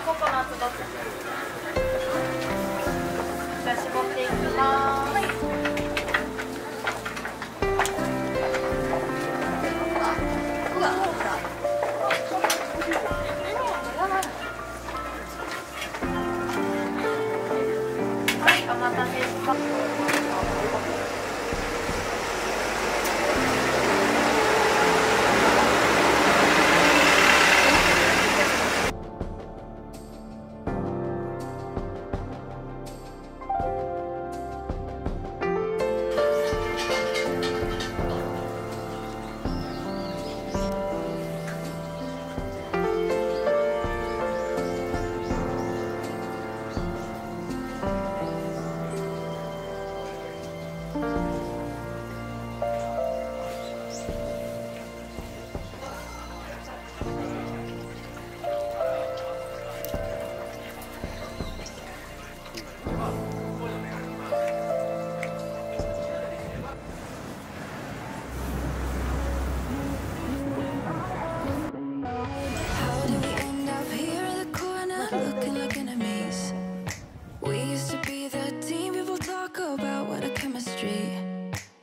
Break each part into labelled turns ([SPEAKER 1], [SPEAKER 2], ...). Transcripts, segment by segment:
[SPEAKER 1] ココナッツドッグ。じゃあ絞っていきます。はい、お待たせしました。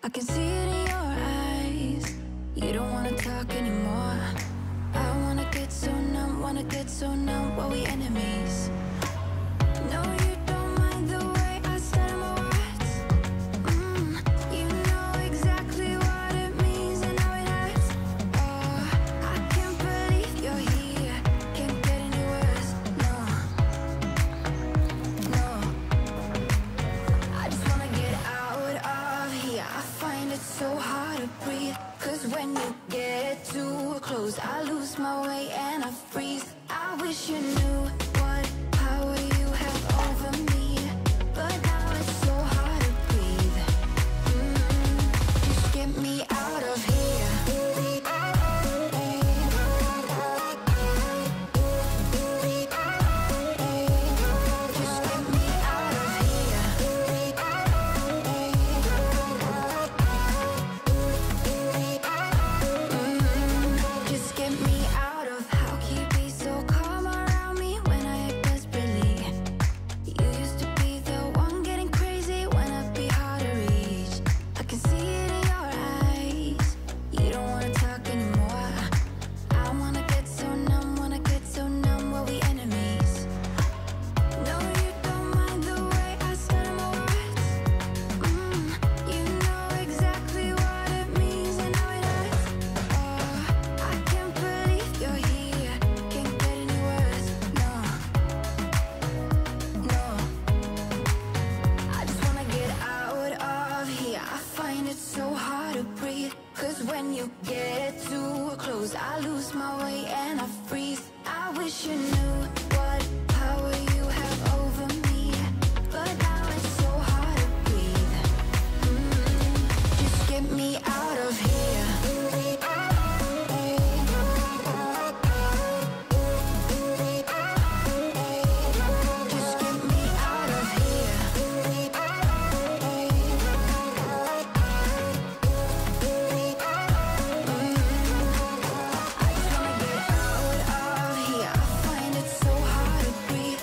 [SPEAKER 2] I can see it in your eyes. You don't wanna talk anymore. I wanna get so numb while we enemies. No, you don't mind the way I stutter my words. You know exactly what it means and how it hurts. Oh, I can't believe you're here. Can't get any worse. No, no. I just wanna get out of here. I find it so hard to breathe. 'Cause when you get too close, I lose my way and I freeze. I wish you knew what power you have over me, but now it's so hard to breathe. Just get me out of here. Just get me out of here. Just get me out of. How can you be so calm around me when I act desperately? You used to be the one getting crazy when I'd be hard to reach. I can see it in your eyes. You don't wanna talk anymore. I wanna get so numb while we enemies. No, you don't mind the way I stutter my words. You know exactly what it means and how it hurts. Oh, I can't believe you're here. Can't get any worse. No, no. I just wanna get out of here. I find it so hard to breathe. 'Cause when you get too close, I lose my way and I freeze. I wish you knew what power you have over me, but now it's so hard to breathe. Just get me out of here. Just get me out of here. I just wanna get out of here. I find it so hard to breathe.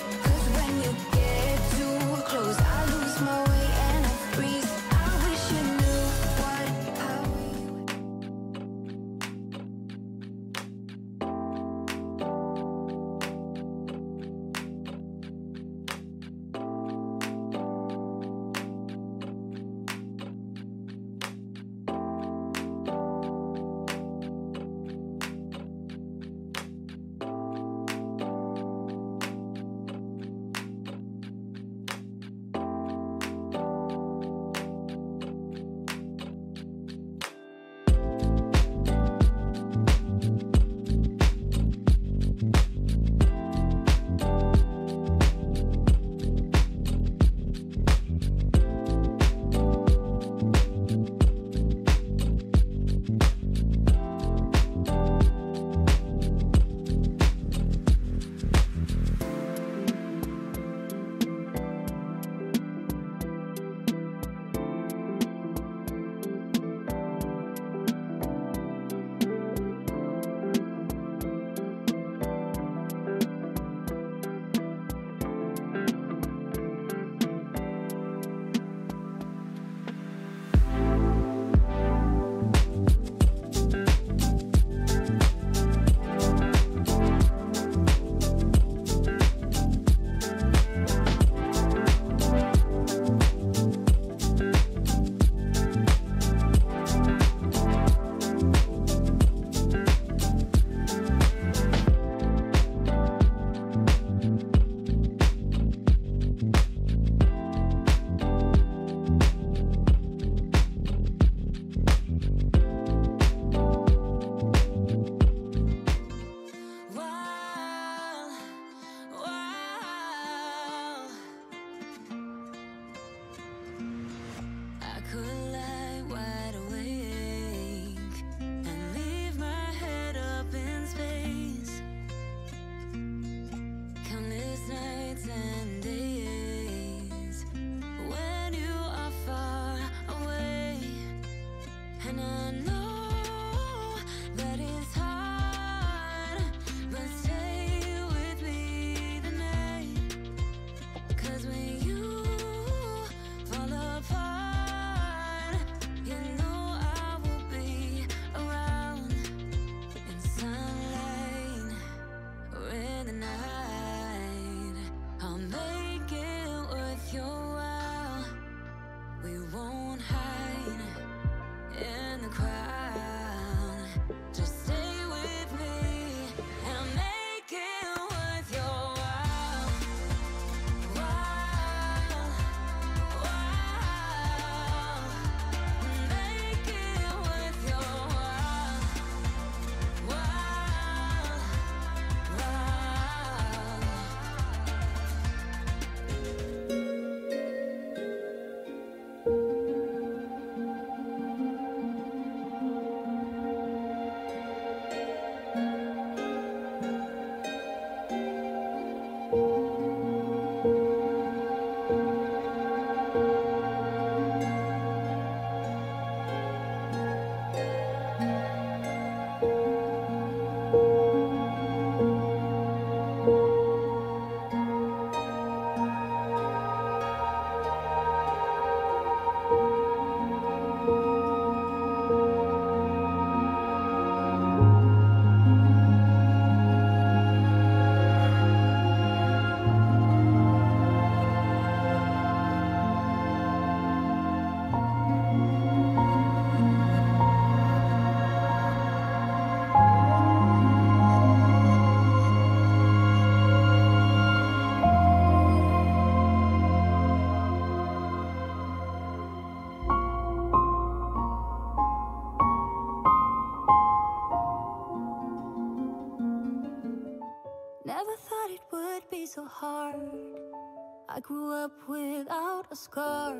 [SPEAKER 2] I grew up without a scar,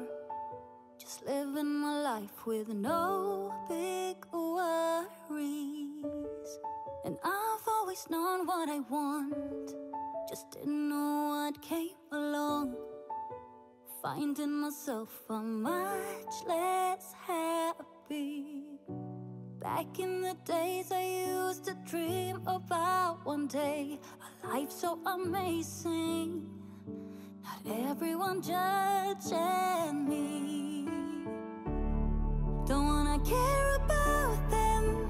[SPEAKER 2] just living my life with no big worries. And I've always known what I want, just didn't know what came along. Finding myself much less happy. Back in the days I used to dream about one day a life so amazing, not everyone judging me. Don't wanna care about them,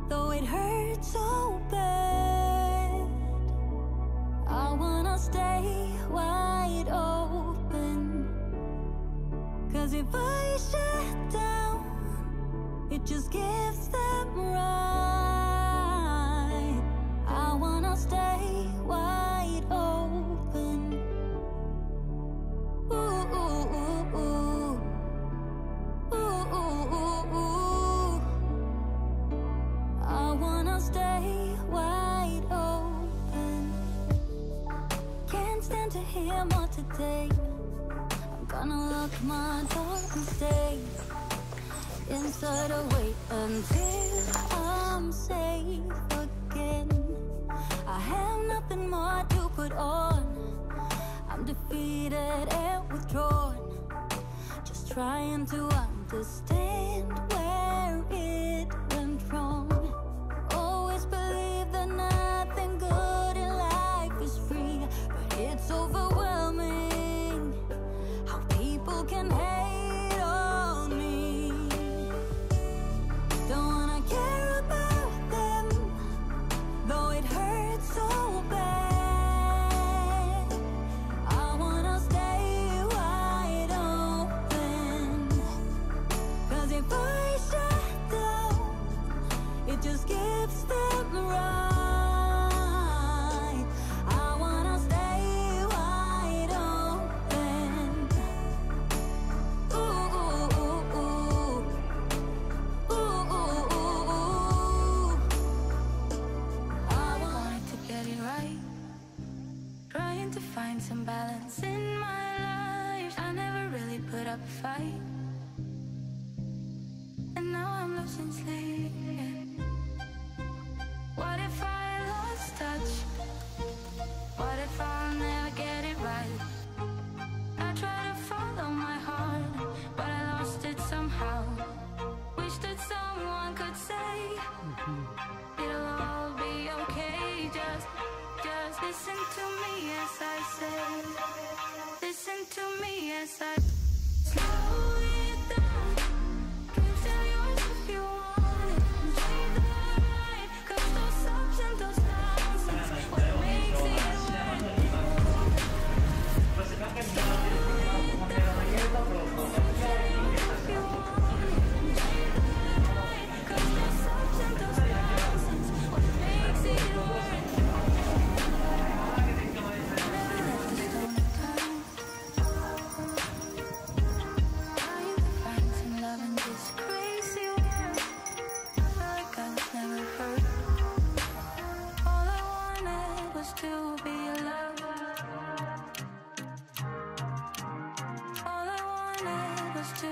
[SPEAKER 2] though it hurts so bad. I wanna stay wide open, 'cause if I shut down, it just gives them right. I wanna stay wide open. Ooh, ooh, ooh, ooh. Ooh, ooh, ooh, ooh. I wanna stay wide open. Can't stand to hear more today. I'm gonna lock my door and stay inside, or wait until I'm safe again. I have nothing more to put on. I'm defeated and withdrawn, just trying to understand where it went wrong. Always believe that nothing good in life is free, but it's overwhelming how people can hate on me. Don't wanna care about them, though it hurts so bad. I wanna stay wide open, 'cause if I shut down, it just gives them right. I wanna stay wide open. Ooh, ooh, ooh, ooh. Ooh, ooh, ooh, ooh. I wanted to get it right, trying to find some balance in my life. I never really put up a fight, and now I'm losing sleep. What if I lost touch? What if I'll never get it right? I try to follow my heart, but I lost it somehow. Wish that someone could say it'll all be okay. Just listen to me as I say. Listen to me as I slow it down. Can tell yours if you want it. Treat that right, 'cause those ups and those downs is what makes it worth it. Slow it down. Can tell yours if you want it. Treat that right, 'cause those ups and those downs is what makes it worth it. Never let the stone turn. Trying to find some love in this crazy world. I feel like I was never hurt. All I wanted was to be loved. All I wanted was to